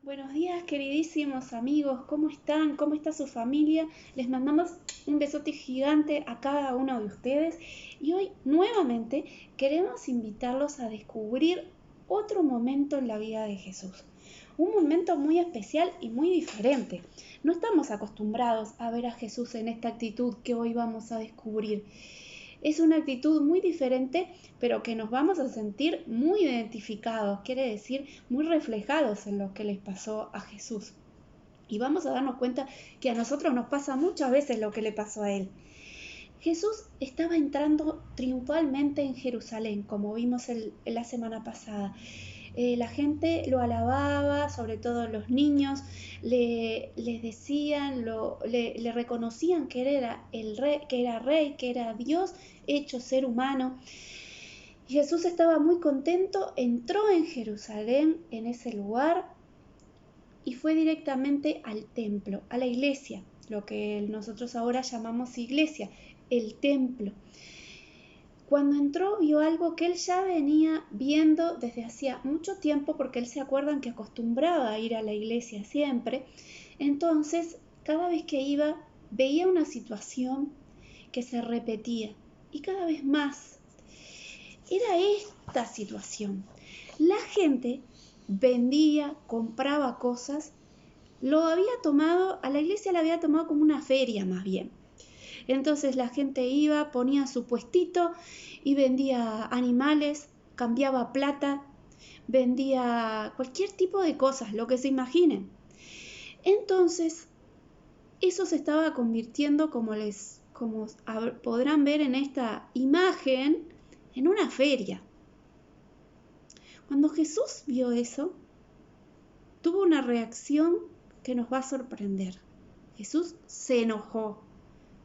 Buenos días, queridísimos amigos, ¿cómo están? ¿Cómo está su familia? Les mandamos un besote gigante a cada uno de ustedes y hoy nuevamente queremos invitarlos a descubrir otro momento en la vida de Jesús. Un momento muy especial y muy diferente. No estamos acostumbrados a ver a Jesús en esta actitud que hoy vamos a descubrir. Es una actitud muy diferente, pero que nos vamos a sentir muy identificados, quiere decir muy reflejados en lo que les pasó a Jesús. Y vamos a darnos cuenta que a nosotros nos pasa muchas veces lo que le pasó a él. Jesús estaba entrando triunfalmente en Jerusalén, como vimos la semana pasada. La gente lo alababa, sobre todo los niños, les decían, le reconocían que era el rey, que era Dios hecho ser humano. Y Jesús estaba muy contento, entró en Jerusalén, en ese lugar, y fue directamente al templo, a la iglesia, lo que nosotros ahora llamamos iglesia, el templo. Cuando entró vio algo que él ya venía viendo desde hacía mucho tiempo, porque él se acuerdan que acostumbraba a ir a la iglesia siempre. Entonces, cada vez que iba, veía una situación que se repetía y cada vez más. Era esta situación. La gente vendía, compraba cosas, a la iglesia la había tomado como una feria más bien. Entonces la gente iba, ponía su puestito y vendía animales, cambiaba plata, vendía cualquier tipo de cosas, lo que se imaginen. Entonces, eso se estaba convirtiendo, como podrán ver en esta imagen, en una feria. Cuando Jesús vio eso, tuvo una reacción que nos va a sorprender. Jesús se enojó,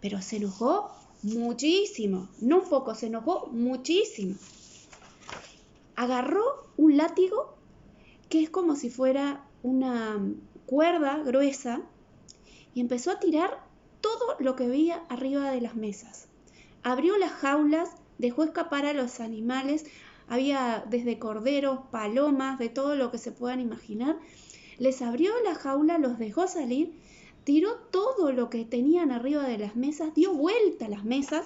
pero se enojó muchísimo, no un poco, se enojó muchísimo. Agarró un látigo que es como si fuera una cuerda gruesa y empezó a tirar todo lo que veía arriba de las mesas. Abrió las jaulas, dejó escapar a los animales, había desde corderos, palomas, de todo lo que se puedan imaginar. Les abrió la jaula, los dejó salir, tiró todo lo que tenían arriba de las mesas, dio vuelta a las mesas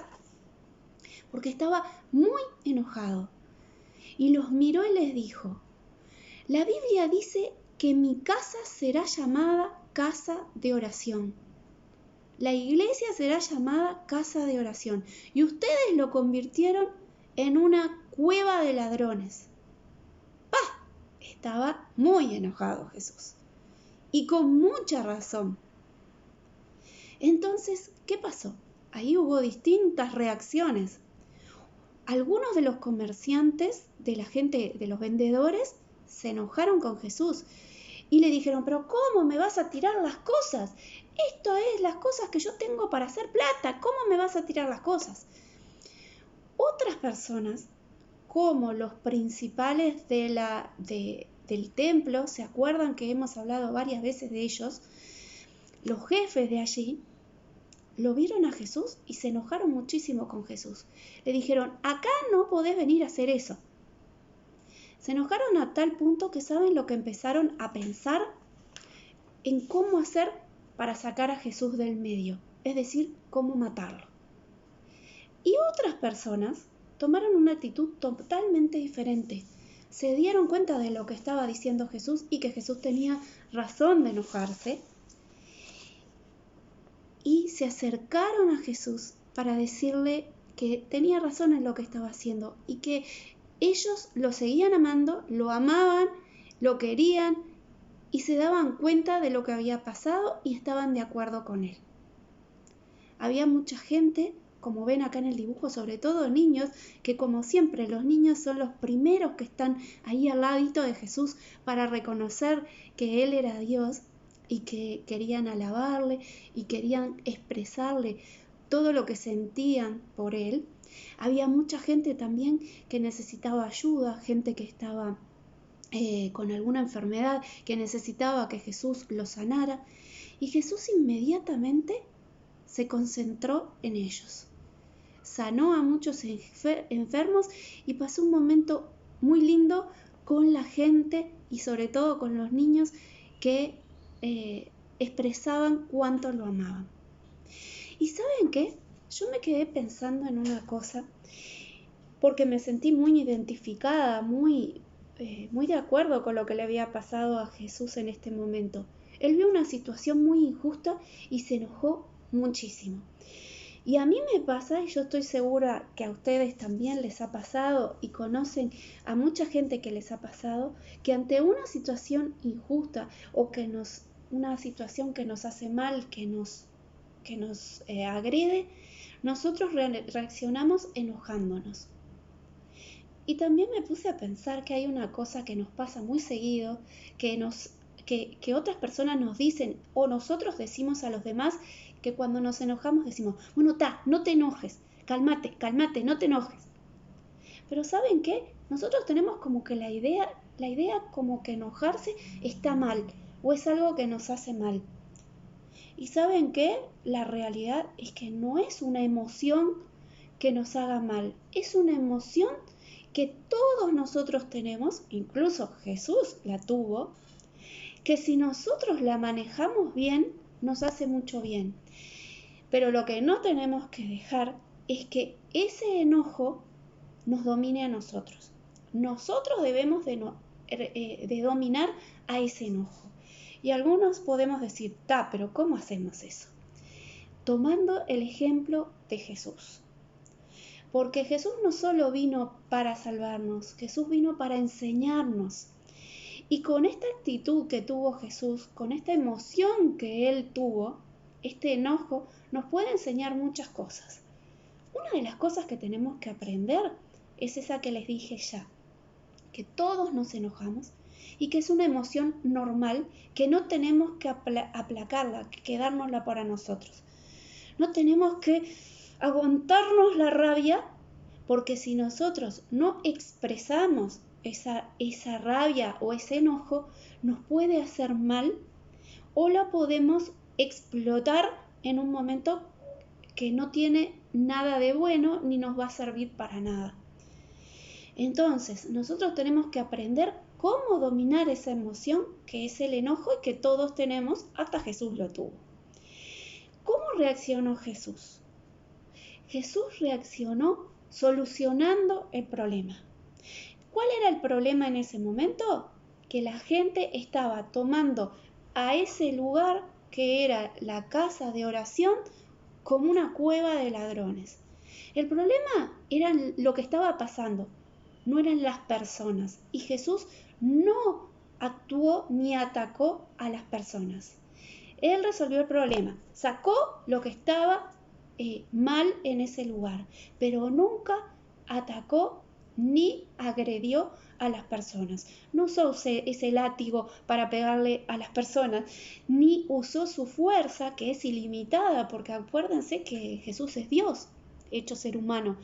porque estaba muy enojado. Y los miró y les dijo: la Biblia dice que mi casa será llamada casa de oración. La iglesia será llamada casa de oración. Y ustedes lo convirtieron en una cueva de ladrones. ¡Pah! Estaba muy enojado Jesús. Y con mucha razón. Entonces, ¿qué pasó? Ahí hubo distintas reacciones. Algunos de los comerciantes, de la gente, de los vendedores, se enojaron con Jesús y le dijeron: pero ¿cómo me vas a tirar las cosas? Esto es las cosas que yo tengo para hacer plata, ¿cómo me vas a tirar las cosas? Otras personas, como los principales del templo, se acuerdan que hemos hablado varias veces de ellos, los jefes de allí, lo vieron a Jesús y se enojaron muchísimo con Jesús. Le dijeron: acá no podés venir a hacer eso. Se enojaron a tal punto que saben lo que empezaron a pensar en cómo hacer para sacar a Jesús del medio, es decir, cómo matarlo. Y otras personas tomaron una actitud totalmente diferente. Se dieron cuenta de lo que estaba diciendo Jesús y que Jesús tenía razón de enojarse. Y se acercaron a Jesús para decirle que tenía razón en lo que estaba haciendo y que ellos lo seguían amando, lo amaban, lo querían y se daban cuenta de lo que había pasado y estaban de acuerdo con él. Había mucha gente, como ven acá en el dibujo, sobre todo niños, que como siempre los niños son los primeros que están ahí al ladito de Jesús para reconocer que él era Dios y que querían alabarle y querían expresarle todo lo que sentían por él. Había mucha gente también que necesitaba ayuda, gente que estaba con alguna enfermedad, que necesitaba que Jesús lo sanara, y Jesús inmediatamente se concentró en ellos. Sanó a muchos enfermos y pasó un momento muy lindo con la gente y sobre todo con los niños que expresaban cuánto lo amaban. ¿Y saben qué? Yo me quedé pensando en una cosa, porque me sentí muy identificada, muy de acuerdo con lo que le había pasado a Jesús en este momento. Él vio una situación muy injusta y se enojó muchísimo. Y a mí me pasa, y yo estoy segura que a ustedes también les ha pasado y conocen a mucha gente que les ha pasado, que ante una situación injusta o una situación que nos hace mal, que nos agrede, nosotros reaccionamos enojándonos. Y también me puse a pensar que hay una cosa que nos pasa muy seguido, que otras personas nos dicen o nosotros decimos a los demás, que cuando nos enojamos decimos, bueno, no te enojes, cálmate, no te enojes. Pero ¿saben qué? Nosotros tenemos como que la idea como que enojarse está mal o es algo que nos hace mal. ¿Y saben qué? La realidad es que no es una emoción que nos haga mal, es una emoción que todos nosotros tenemos, incluso Jesús la tuvo, que si nosotros la manejamos bien, nos hace mucho bien. Pero lo que no tenemos que dejar es que ese enojo nos domine a nosotros. Nosotros debemos de dominar a ese enojo. Y algunos podemos decir, pero ¿cómo hacemos eso? Tomando el ejemplo de Jesús. Porque Jesús no solo vino para salvarnos, Jesús vino para enseñarnos. Y con esta actitud que tuvo Jesús, con esta emoción que Él tuvo, este enojo, nos puede enseñar muchas cosas. Una de las cosas que tenemos que aprender es esa que les dije ya, que todos nos enojamos y que es una emoción normal, que no tenemos que aplacarla, que quedárnosla para nosotros. No tenemos que aguantarnos la rabia, porque si nosotros no expresamos esa rabia o ese enojo, nos puede hacer mal o la podemos explotar en un momento que no tiene nada de bueno ni nos va a servir para nada. Entonces, nosotros tenemos que aprender cómo dominar esa emoción que es el enojo y que todos tenemos, hasta Jesús lo tuvo. ¿Cómo reaccionó Jesús? Jesús reaccionó solucionando el problema. ¿Cuál era el problema en ese momento? Que la gente estaba tomando a ese lugar que era la casa de oración como una cueva de ladrones. El problema era lo que estaba pasando, no eran las personas. Y Jesús no actuó ni atacó a las personas. Él resolvió el problema, sacó lo que estaba mal en ese lugar, pero nunca atacó ni agredió a las personas. No usó ese látigo para pegarle a las personas, ni usó su fuerza, que es ilimitada, porque acuérdense que Jesús es Dios, hecho ser humano.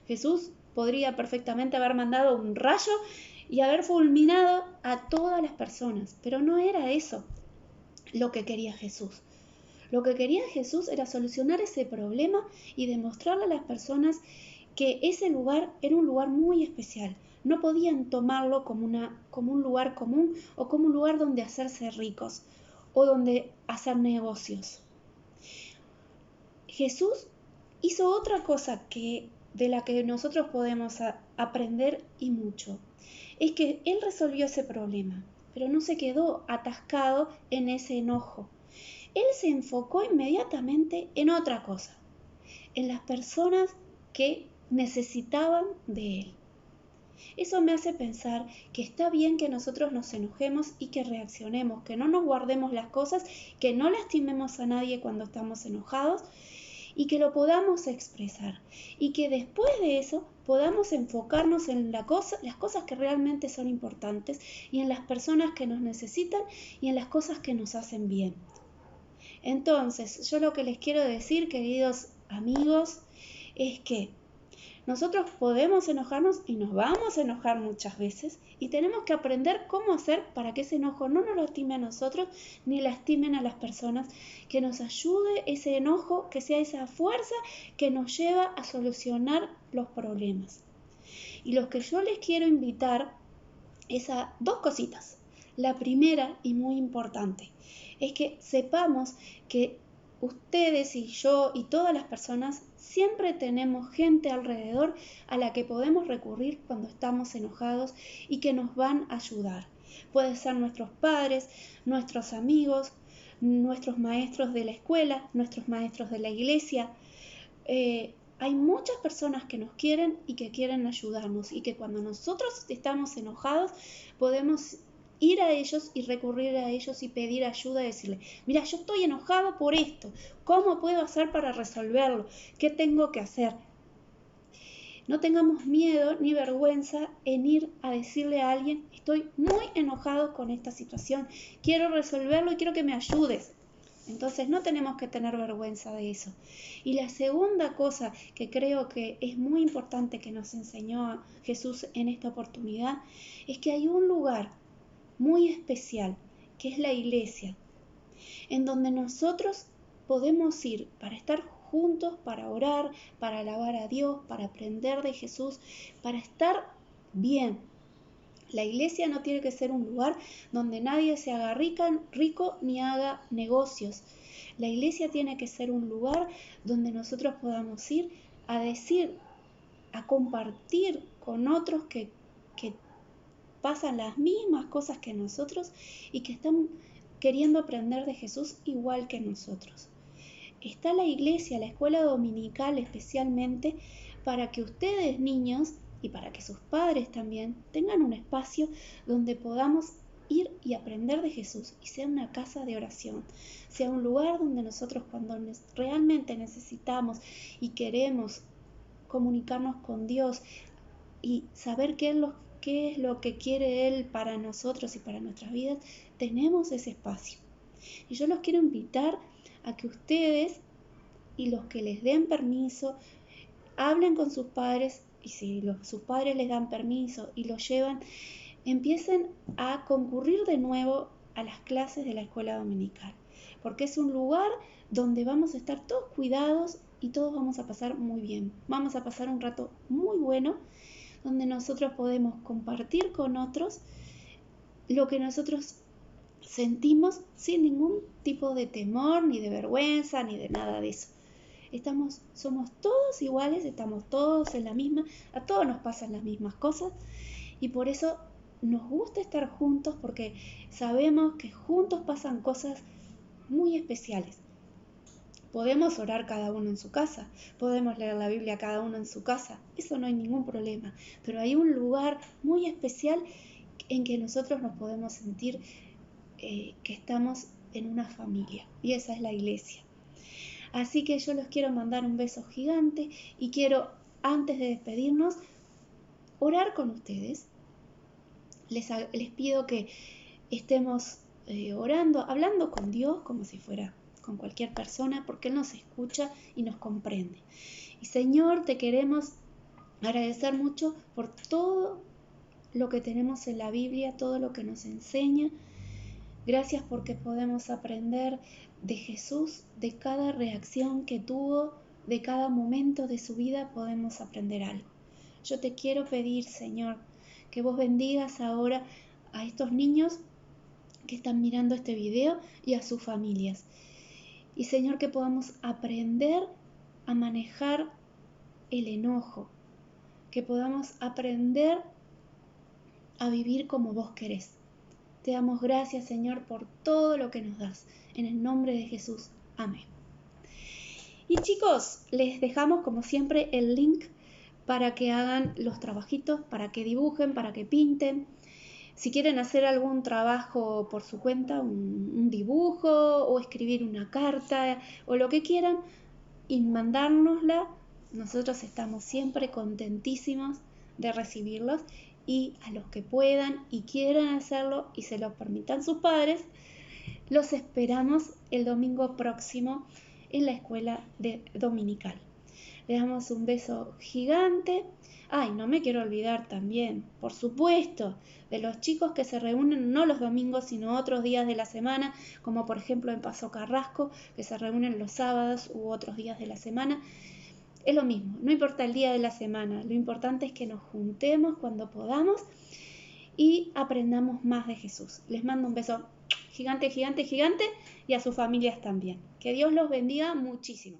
Jesús podría perfectamente haber mandado un rayo y haber fulminado a todas las personas, pero no era eso lo que quería Jesús. Lo que quería Jesús era solucionar ese problema y demostrarle a las personas que ese lugar era un lugar muy especial. No podían tomarlo como un lugar común o como un lugar donde hacerse ricos o donde hacer negocios. Jesús hizo otra cosa de la que nosotros podemos aprender y mucho. Es que Él resolvió ese problema, pero no se quedó atascado en ese enojo. Él se enfocó inmediatamente en otra cosa, en las personas que necesitaban de Él. Eso me hace pensar que está bien que nosotros nos enojemos y que reaccionemos, que no nos guardemos las cosas, que no lastimemos a nadie cuando estamos enojados y que lo podamos expresar. Y que después de eso podamos enfocarnos en las cosas que realmente son importantes y en las personas que nos necesitan y en las cosas que nos hacen bien. Entonces, yo lo que les quiero decir, queridos amigos, es que nosotros podemos enojarnos y nos vamos a enojar muchas veces y tenemos que aprender cómo hacer para que ese enojo no nos lastime a nosotros ni lastimen a las personas, que nos ayude ese enojo, que sea esa fuerza que nos lleva a solucionar los problemas. Y lo que yo les quiero invitar es a dos cositas. La primera, y muy importante, es que sepamos que ustedes y yo y todas las personas siempre tenemos gente alrededor a la que podemos recurrir cuando estamos enojados y que nos van a ayudar. Pueden ser nuestros padres, nuestros amigos, nuestros maestros de la escuela, nuestros maestros de la iglesia. Hay muchas personas que nos quieren y que quieren ayudarnos y que cuando nosotros estamos enojados podemos ir a ellos y recurrir a ellos y pedir ayuda y decirle, mira, yo estoy enojado por esto, ¿cómo puedo hacer para resolverlo? ¿Qué tengo que hacer? No tengamos miedo ni vergüenza en ir a decirle a alguien, estoy muy enojado con esta situación, quiero resolverlo y quiero que me ayudes. Entonces no tenemos que tener vergüenza de eso. Y la segunda cosa que creo que es muy importante que nos enseñó Jesús en esta oportunidad es que hay un lugar muy especial, que es la iglesia, en donde nosotros podemos ir para estar juntos, para orar, para alabar a Dios, para aprender de Jesús, para estar bien. La iglesia no tiene que ser un lugar donde nadie se haga rico ni haga negocios. La iglesia tiene que ser un lugar donde nosotros podamos ir a decir, a compartir con otros que pasan las mismas cosas que nosotros y que están queriendo aprender de Jesús igual que nosotros. Está la iglesia, la escuela dominical especialmente, para que ustedes niños y para que sus padres también tengan un espacio donde podamos ir y aprender de Jesús y sea una casa de oración, sea un lugar donde nosotros cuando realmente necesitamos y queremos comunicarnos con Dios y saber qué es lo que quiere Él para nosotros y para nuestras vidas, tenemos ese espacio. Y yo los quiero invitar a que ustedes y los que les den permiso hablen con sus padres y si sus padres les dan permiso y los llevan, empiecen a concurrir de nuevo a las clases de la escuela dominical, porque es un lugar donde vamos a estar todos cuidados y todos vamos a pasar muy bien. Vamos a pasar un rato muy bueno donde nosotros podemos compartir con otros lo que nosotros sentimos sin ningún tipo de temor, ni de vergüenza, ni de nada de eso. Somos todos iguales, estamos todos en la misma, a todos nos pasan las mismas cosas y por eso nos gusta estar juntos porque sabemos que juntos pasan cosas muy especiales. Podemos orar cada uno en su casa, podemos leer la Biblia cada uno en su casa, eso no hay ningún problema, pero hay un lugar muy especial en que nosotros nos podemos sentir que estamos en una familia y esa es la iglesia. Así que yo les quiero mandar un beso gigante y quiero, antes de despedirnos, orar con ustedes. Les pido que estemos orando, hablando con Dios como si fuera con cualquier persona, porque Él nos escucha y nos comprende. Y Señor, te queremos agradecer mucho por todo lo que tenemos en la Biblia, todo lo que nos enseña. Gracias porque podemos aprender de Jesús, de cada reacción que tuvo, de cada momento de su vida podemos aprender algo. Yo te quiero pedir, Señor, que vos bendigas ahora a estos niños que están mirando este video y a sus familias. Y Señor, que podamos aprender a manejar el enojo, que podamos aprender a vivir como vos querés. Te damos gracias, Señor, por todo lo que nos das. En el nombre de Jesús. Amén. Y chicos, les dejamos como siempre el link para que hagan los trabajitos, para que dibujen, para que pinten. Si quieren hacer algún trabajo por su cuenta, un dibujo o escribir una carta o lo que quieran y mandárnosla, nosotros estamos siempre contentísimos de recibirlos. Y a los que puedan y quieran hacerlo y se lo permitan sus padres, los esperamos el domingo próximo en la escuela dominical. Les damos un beso gigante. Ay, no me quiero olvidar también, por supuesto, de los chicos que se reúnen no los domingos, sino otros días de la semana, como por ejemplo en Paso Carrasco, que se reúnen los sábados u otros días de la semana. Es lo mismo, no importa el día de la semana, lo importante es que nos juntemos cuando podamos y aprendamos más de Jesús. Les mando un beso gigante, gigante, gigante y a sus familias también. Que Dios los bendiga muchísimo.